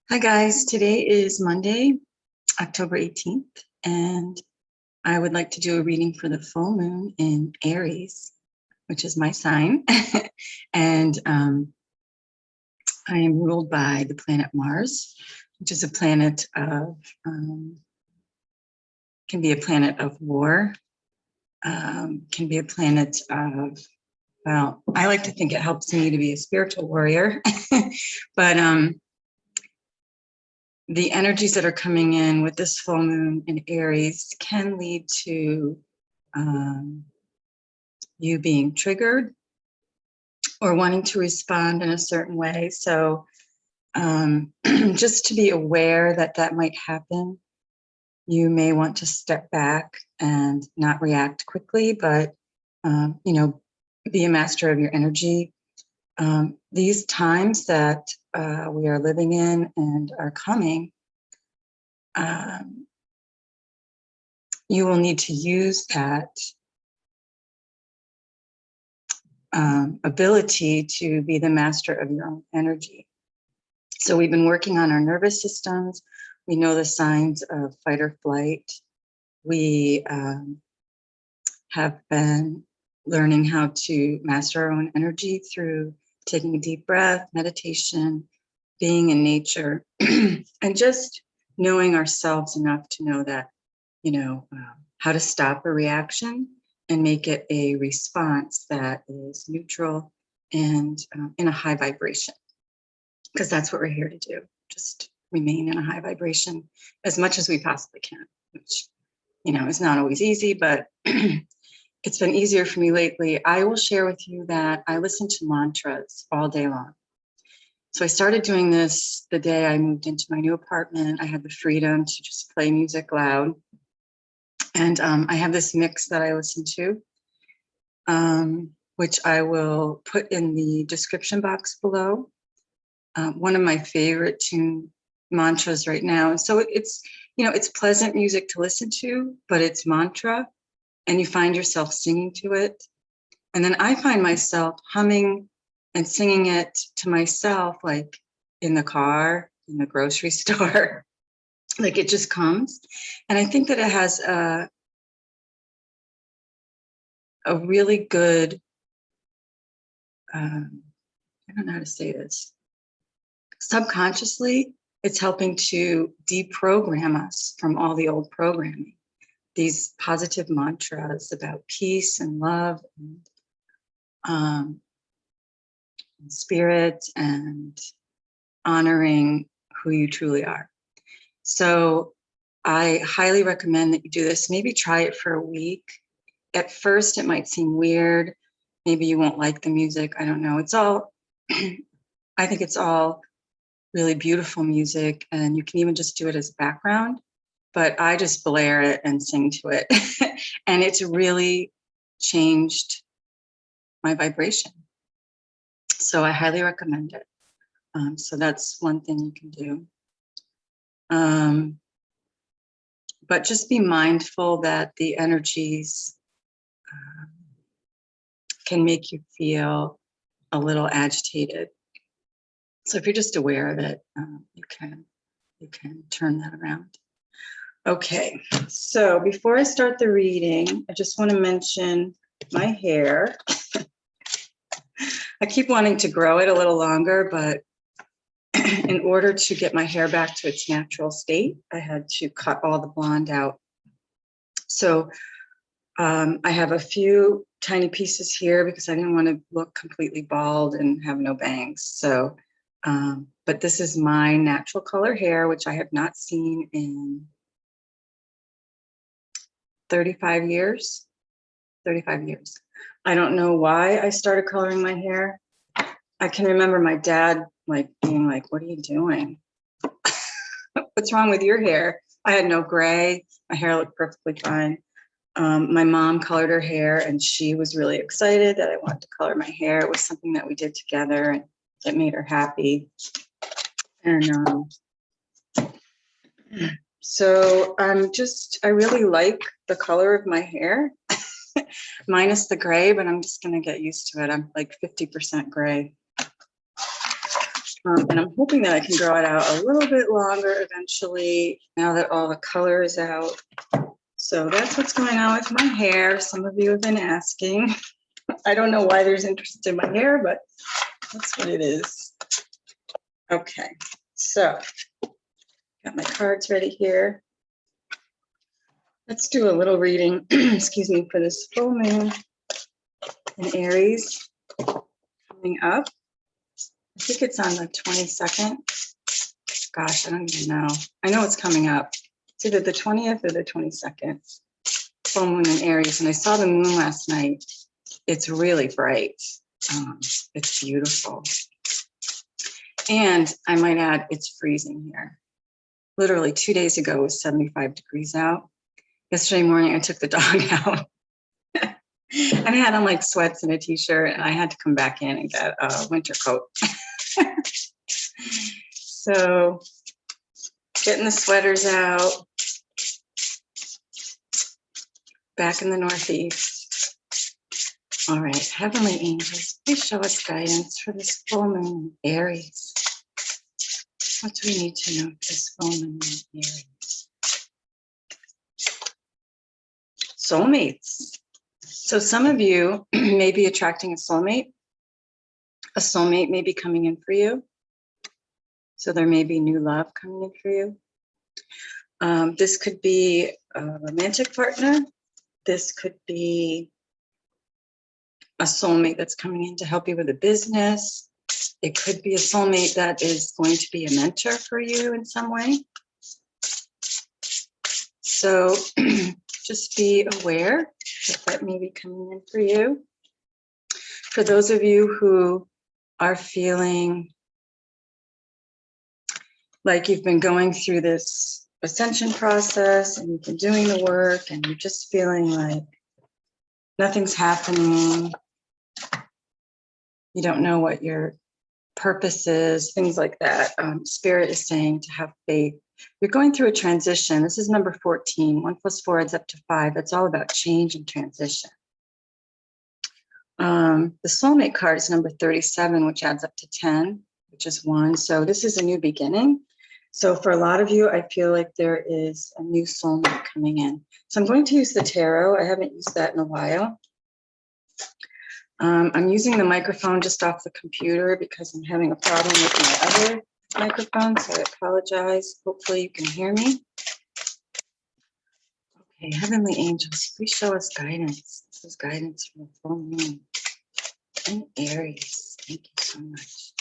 Hi guys, today is Monday, October 18th, and I would like to do a reading for the full moon in Aries, which is my sign. And I am ruled by the planet Mars, which is a planet of, can be a planet of war, can be a planet of, well, I like to think it helps me to be a spiritual warrior, but the energies that are coming in with this full moon in Aries can lead to you being triggered or wanting to respond in a certain way. So just to be aware that that might happen, you may want to step back and not react quickly, but be a master of your energy. These times that we are living in and are coming, you will need to use that ability to be the master of your own energy. So we've been working on our nervous systems. We know the signs of fight or flight. We have been learning how to master our own energy through taking a deep breath, meditation, being in nature, and just knowing ourselves enough to know that, how to stop a reaction and make it a response that is neutral and in a high vibration, because that's what we're here to do. Just remain in a high vibration as much as we possibly can, which, is not always easy, but it's been easier for me lately. I will share with you that I listen to mantras all day long. So I started doing this the day I moved into my new apartment. I had the freedom to just play music loud. And I have this mix that I listen to, which I will put in the description box below. One of my favorite tune mantras right now. And so it's, it's pleasant music to listen to, but it's mantra, and you find yourself singing to it. And then I find myself humming and singing it to myself, like in the car, in the grocery store. Like it just comes. And I think that it has a really good, I don't know how to say this. Subconsciously, it's helping to deprogram us from all the old programming. These positive mantras about peace and love and spirit and honoring who you truly are. So I highly recommend that you do this. Maybe try it for a week. At first, it might seem weird. Maybe you won't like the music. I don't know. It's all, I think it's all really beautiful music, and you can even just do it as background. But I just blare it and sing to it. And it's really changed my vibration. So I highly recommend it. So that's one thing you can do. But just be mindful that the energies can make you feel a little agitated. So if you're just aware of it, you can turn that around. Okay, so before I start the reading, I just want to mention my hair. I keep wanting to grow it a little longer, but in order to get my hair back to its natural state, I had to cut all the blonde out. So I have a few tiny pieces here because I didn't want to look completely bald and have no bangs. So, but this is my natural color hair, which I have not seen in 35 years. 35 years. I don't know why I started coloring my hair. I can remember my dad being like, "What are you doing? What's wrong with your hair?" I had no gray. My hair looked perfectly fine. My mom colored her hair, and she was really excited that I wanted to color my hair. It was something that we did together, and it made her happy. And so I really like the color of my hair, minus the gray, but I'm just going to get used to it. I'm like 50% gray. And I'm hoping that I can draw it out a little bit longer eventually, now that all the color is out. So that's what's going on with my hair. Some of you have been asking. I don't know why there's interest in my hair, but that's what it is. Okay, so got my cards ready here. Let's do a little reading, excuse me, for this full moon in Aries coming up. I think it's on the 22nd. Gosh, I don't even know. I know it's coming up. It's either the 20th or the 22nd. Full moon in Aries. And I saw the moon last night. It's really bright. It's beautiful. And I might add, it's freezing here. Literally 2 days ago, it was 75 degrees out. Yesterday morning, I took the dog out. And I had on like sweats and a t-shirt, and I had to come back in and get a winter coat. So getting the sweaters out, back in the Northeast. All right, heavenly angels, please show us guidance for this full moon in Aries. What do we need to know for this full moon in Aries? Soulmates. So some of you may be attracting a soulmate. A soulmate may be coming in for you. So there may be new love coming in for you. This could be a romantic partner. This could be a soulmate that's coming in to help you with a business. It could be a soulmate that is going to be a mentor for you in some way. So just be aware that may be coming in for you. For those of you who are feeling like you've been going through this ascension process and you've been doing the work and you're just feeling like nothing's happening, you don't know what your purpose is, things like that. Spirit is saying to have faith. You're going through a transition. This is number 14. 1 + 4 adds up to 5. It's all about change and transition. The soulmate card is number 37, which adds up to 10, which is 1. So this is a new beginning. So for a lot of you, I feel like there is a new soulmate coming in. So I'm going to use the tarot. I haven't used that in a while. I'm using the microphone just off the computer because I'm having a problem with my other microphone, so I apologize. Hopefully you can hear me. Okay, heavenly angels, please show us guidance. This is guidance from the full moon in Aries. Thank you so much.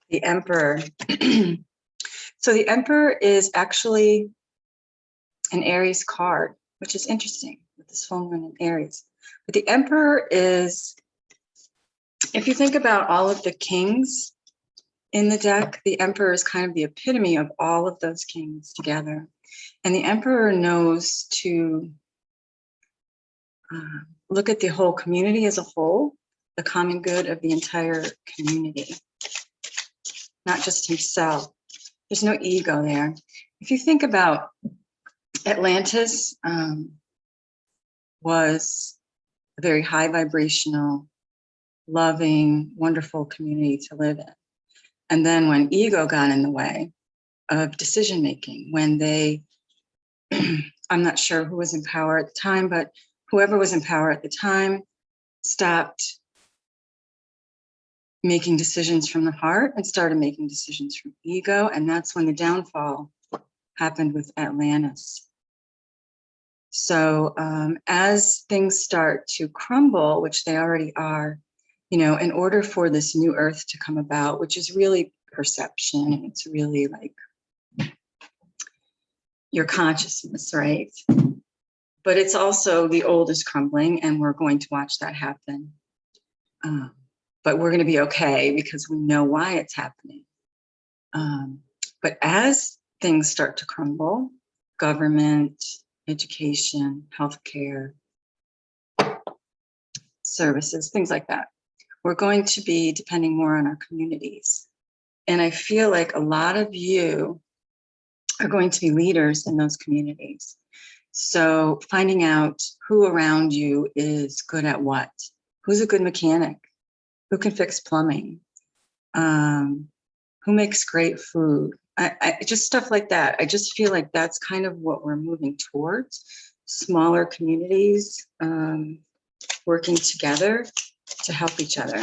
The Emperor. So the Emperor is actually an Aries card, which is interesting with this full moon in Aries. But the Emperor is, if you think about all of the kings in the deck, the Emperor is kind of the epitome of all of those kings together. And the Emperor knows to look at the whole community as a whole, the common good of the entire community, not just himself. There's no ego there. If you think about Atlantis, was a very high vibrational, loving, wonderful community to live in. And then when ego got in the way of decision making, when they, I'm not sure who was in power at the time, but whoever was in power at the time stopped making decisions from the heart and started making decisions from ego. And that's when the downfall happened with Atlantis. So as things start to crumble, which they already are, you know, in order for this new earth to come about, which is really perception, it's really like your consciousness, right? But it's also the old is crumbling, and we're going to watch that happen. But we're going to be okay because we know why it's happening. But as things start to crumble, government, education, healthcare, services, things like that, we're going to be depending more on our communities. And I feel like a lot of you are going to be leaders in those communities. So finding out who around you is good at what, who's a good mechanic, who can fix plumbing, who makes great food. I just stuff like that. I just feel like that's kind of what we're moving towards. Smaller communities working together to help each other.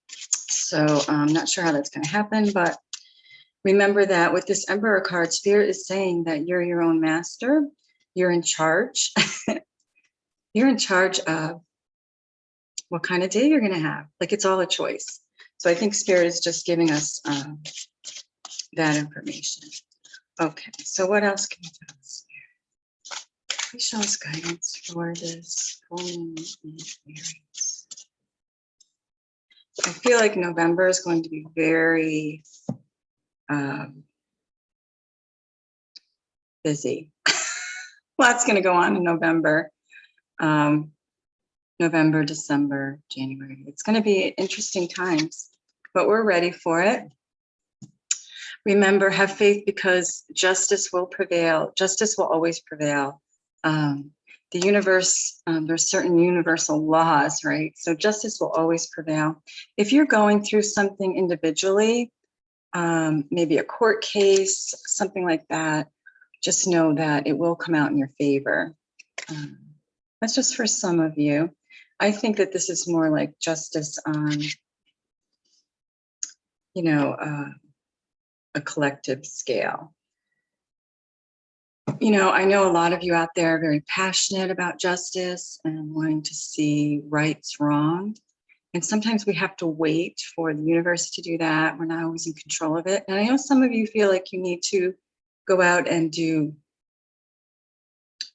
So I'm not sure how that's going to happen, but remember that with this Emperor card, Spirit is saying that you're your own master. You're in charge. You're in charge of what kind of day you're going to have. Like, it's all a choice. So I think Spirit is just giving us that information. Okay, so what else can you tell us? Please show us guidance for this full moon in Aries. I feel like November is going to be very busy. Lots going to go on in November. November, December, January. It's going to be interesting times, but we're ready for it. Remember, have faith, because justice will prevail. Justice will always prevail. The universe, there's certain universal laws, right? So justice will always prevail. If you're going through something individually, maybe a court case, something like that, just know that it will come out in your favor. That's just for some of you. I think that this is more like justice on, you know, a collective scale. You know, I know a lot of you out there are very passionate about justice and wanting to see rights wronged. And sometimes we have to wait for the universe to do that. We're not always in control of it. And I know some of you feel like you need to go out and do,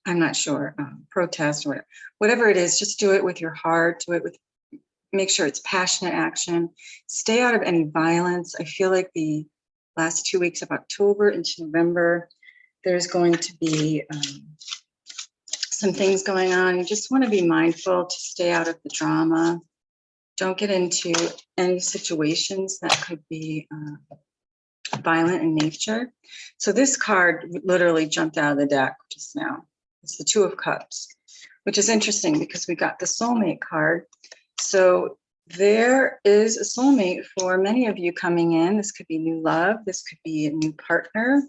I'm not sure, protest or whatever it is, just do it with your heart, do it with, make sure it's passionate action. Stay out of any violence. I feel like the last 2 weeks of October into November, there's going to be some things going on. You just want to be mindful to stay out of the drama. Don't get into any situations that could be violent in nature. So this card literally jumped out of the deck just now. It's the Two of Cups, which is interesting because we got the soulmate card. So there is a soulmate for many of you coming in. This could be new love. This could be a new partner.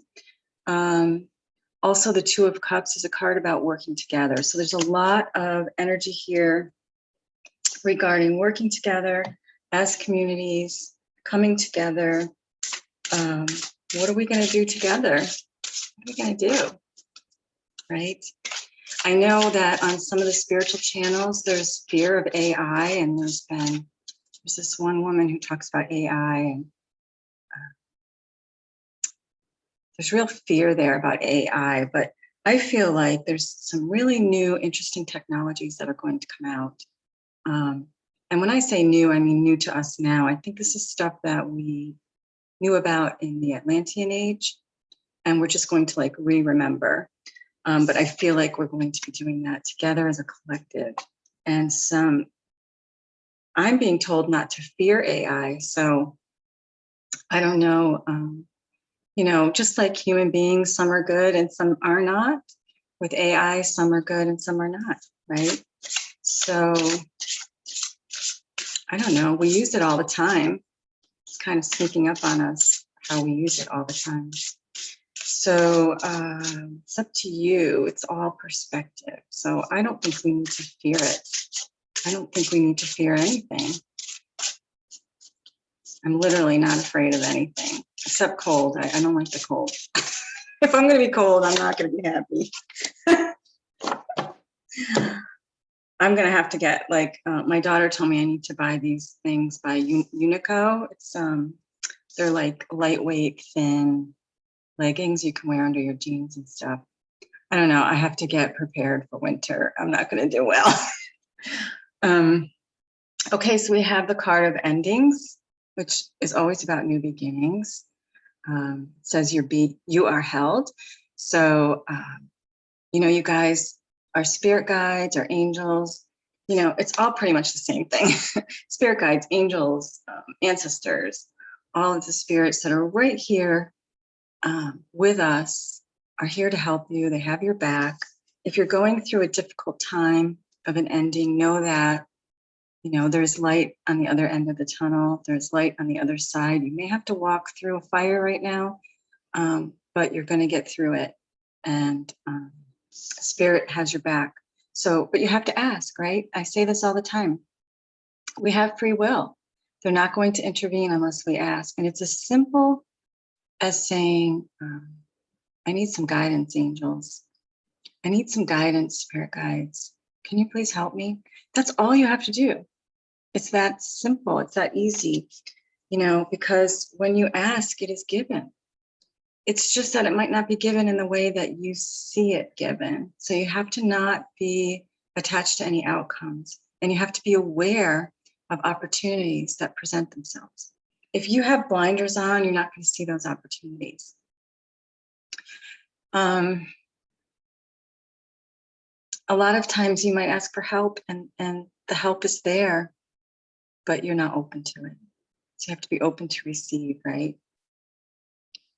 Also, the Two of Cups is a card about working together. So there's a lot of energy here regarding working together as communities, coming together. What are we going to do together? What are we going to do? Right? I know that on some of the spiritual channels, there's fear of AI, and there's this one woman who talks about AI, and there's real fear there about AI, but I feel like there's some really new, interesting technologies that are going to come out. And when I say new, I mean new to us now. I think this is stuff that we knew about in the Atlantean age, and we're just going to like re-remember. But I feel like we're going to be doing that together as a collective. And I'm being told not to fear AI. So I don't know, you know, just like human beings, some are good and some are not. With AI, some are good and some are not, right? So I don't know, we use it all the time. It's kind of sneaking up on us how we use it all the time. So it's up to you. It's all perspective. So I don't think we need to fear it. I don't think we need to fear anything. I'm literally not afraid of anything except cold. I don't like the cold. If I'm going to be cold, I'm not going to be happy. I'm going to have to get, like, my daughter told me I need to buy these things by Uniqlo. It's they're like lightweight, thin leggings you can wear under your jeans and stuff. I don't know. I have to get prepared for winter. I'm not going to do well. Okay, so we have the card of endings, which is always about new beginnings. It says you are held. So, you know, you guys are spirit guides, are angels. You know, it's all pretty much the same thing. Spirit guides, angels, ancestors, all of the spirits that are right here with us are here to help you. They have your back. If you're going through a difficult time of an ending, know that You know, there's light on the other end of the tunnel. There's light on the other side. You may have to walk through a fire right now, but you're going to get through it. And Spirit has your back. So, but you have to ask, right? I say this all the time. We have free will. They're not going to intervene unless we ask. And it's as simple as saying, I need some guidance, angels. I need some guidance, spirit guides. Can you please help me? That's all you have to do. It's that simple. It's that easy, you know, because when you ask, it is given. It's just that it might not be given in the way that you see it given. So you have to not be attached to any outcomes, and you have to be aware of opportunities that present themselves. If you have blinders on, you're not going to see those opportunities. A lot of times you might ask for help, and the help is there, but you're not open to it. So you have to be open to receive, right?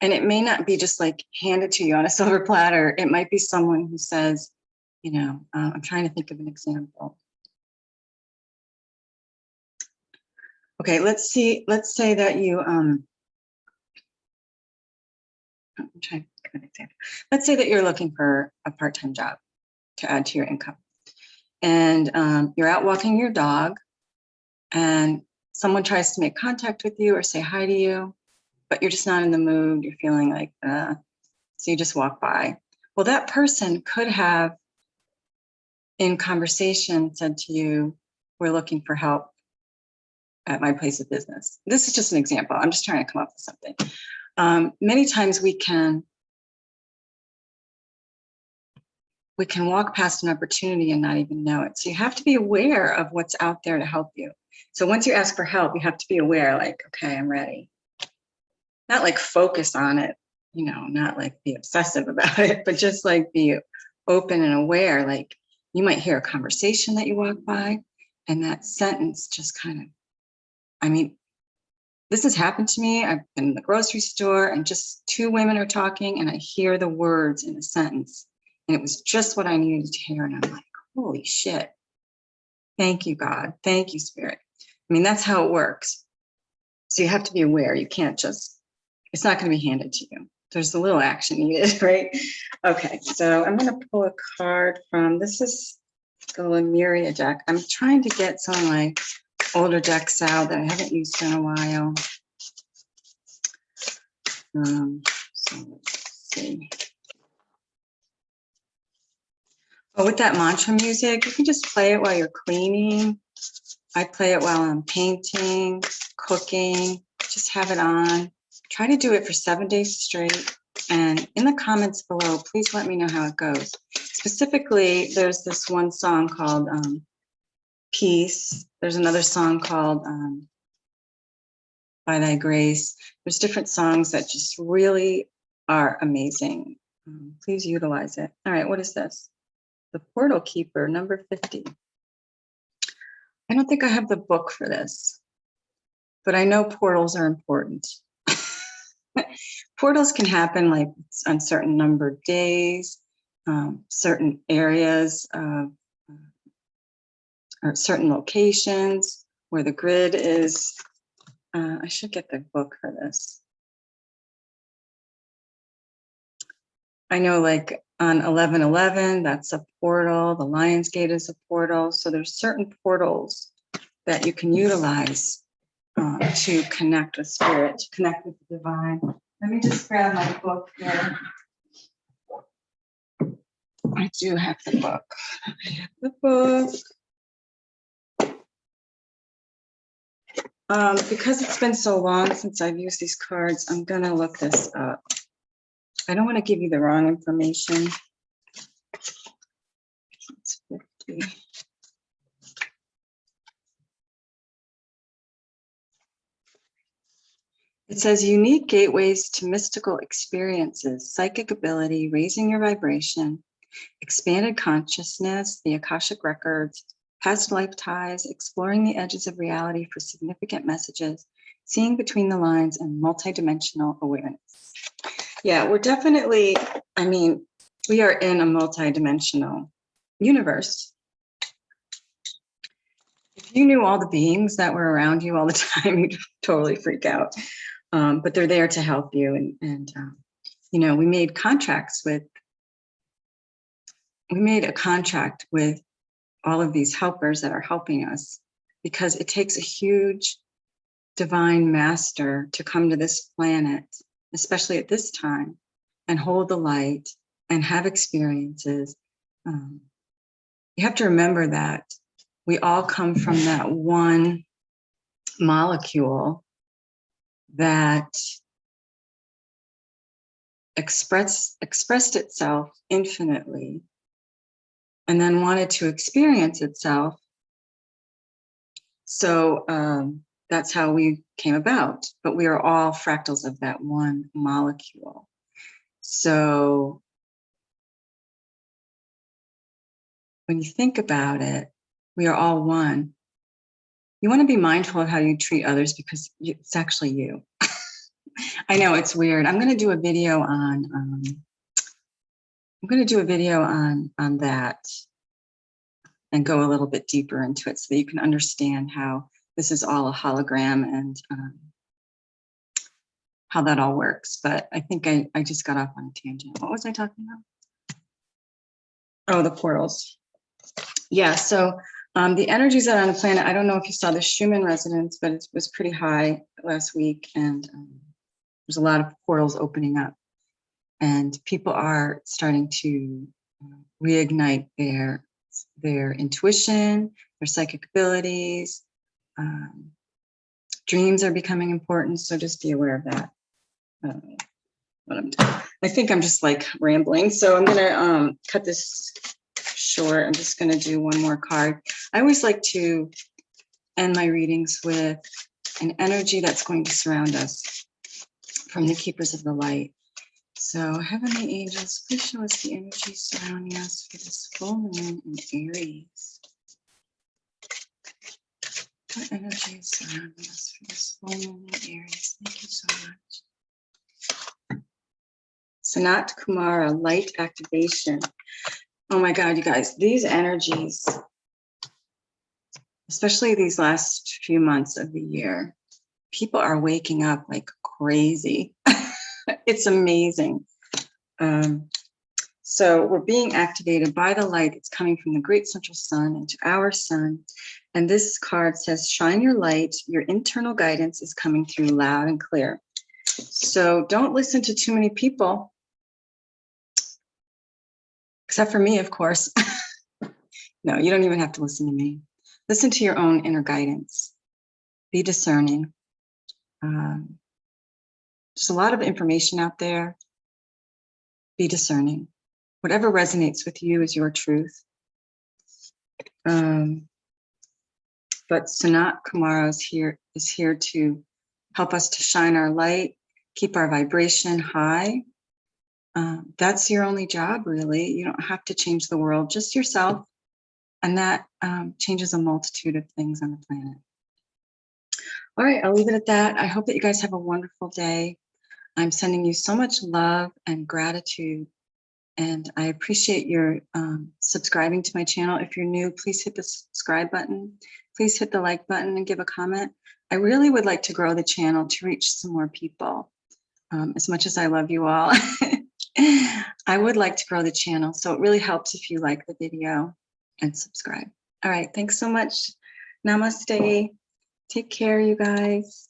And it may not be just like handed to you on a silver platter. It might be someone who says, you know, I'm trying to think of an example. Okay, let's say that you, I'm trying to think of an example. Let's say that you're looking for a part-time job to add to your income. And you're out walking your dog, and someone tries to make contact with you or say hi to you, but you're just not in the mood. You're feeling like, so you just walk by. Well, that person could have, in conversation, said to you, we're looking for help at my place of business. This is just an example. I'm just trying to come up with something. Many times we can walk past an opportunity and not even know it. So you have to be aware of what's out there to help you. So once you ask for help, you have to be aware, like, okay, I'm ready. Not like focus on it, you know, not like be obsessive about it, but just like be open and aware. Like you might hear a conversation that you walk by, and that sentence just kind of, I mean, this has happened to me. I've been in the grocery store and just two women are talking, and I hear the words in a sentence, and it was just what I needed to hear. And I'm like, holy shit. Thank you, God. Thank you, Spirit. I mean, that's how it works. So you have to be aware. You can't just, it's not going to be handed to you. There's a little action needed, right? Okay, so I'm going to pull a card from, this is the Lemuria deck. I'm trying to get some of my older decks out that I haven't used in a while. So let's see. Oh, with that mantra music, you can just play it while you're cleaning. I play it while I'm painting, cooking, just have it on. Try to do it for 7 days straight. And in the comments below, please let me know how it goes. Specifically, there's this one song called Peace. There's another song called By Thy Grace. There's different songs that just really are amazing. Please utilize it. All right, what is this? The Portal Keeper, number 50. I don't think I have the book for this, but I know portals are important. Portals can happen like on certain numbered days, certain areas, or certain locations where the grid is. I should get the book for this. I know like on 11/11, that's a portal. The Lion's Gate is a portal. So there's certain portals that you can utilize to connect with spirit, to connect with the divine. Let me just grab my book here. I do have the book. I have the book. Because it's been so long since I've used these cards, I'm going to look this up. I don't want to give you the wrong information. It's 50. It says unique gateways to mystical experiences, psychic ability, raising your vibration, expanded consciousness, the Akashic records, past life ties, exploring the edges of reality for significant messages, seeing between the lines, and multidimensional awareness. Yeah, we're definitely, I mean, we are in a multidimensional universe. If you knew all the beings that were around you all the time, you'd totally freak out. But they're there to help you. And you know, we made a contract with all of these helpers that are helping us, because it takes a huge divine master to come to this planet, especially at this time, and hold the light and have experiences. You have to remember that we all come from that one molecule that expressed itself infinitely and then wanted to experience itself. So that's how we came about, but we are all fractals of that one molecule. So when you think about it, we are all one. You want to be mindful of how you treat others, because it's actually you. I know it's weird. I'm going to do a video on that and go a little bit deeper into it so that you can understand how this is all a hologram and how that all works. But I think I just got off on a tangent. What was I talking about? Oh, the portals. Yeah, so the energies that are on the planet, I don't know if you saw the Schumann resonance, but it was pretty high last week, and there's a lot of portals opening up, and people are starting to reignite their intuition, their psychic abilities. Dreams are becoming important, so just be aware of that. What I'm doing. I think I'm just like rambling, so I'm gonna cut this short. I'm just gonna do one more card. I always like to end my readings with an energy that's going to surround us from the Keepers of the Light. So, Heavenly Angels, please show us the energy surrounding us for this full moon in Aries. What energy is surrounding us for this full moon in Aries? Thank you so much. Sanat Kumara, light activation. Oh my God, you guys, these energies, especially these last few months of the year, people are waking up like crazy. It's amazing. So we're being activated by the light that's coming from the great central sun into our sun. And this card says, shine your light. Your internal guidance is coming through loud and clear. So don't listen to too many people, except for me, of course. No, you don't even have to listen to me. Listen to your own inner guidance. Be discerning. There's a lot of information out there. Be discerning. Whatever resonates with you is your truth. But Sanat Kumara is here to help us to shine our light, keep our vibration high. That's your only job, really. You don't have to change the world, just yourself. And that changes a multitude of things on the planet. All right, I'll leave it at that. I hope that you guys have a wonderful day. I'm sending you so much love and gratitude. And I appreciate your subscribing to my channel. If you're new, please hit the subscribe button. Please hit the like button and give a comment. I really would like to grow the channel to reach some more people. As much as I love you all, I would like to grow the channel. So it really helps if you like the video and subscribe. All right, thanks so much. Namaste. Take care, you guys.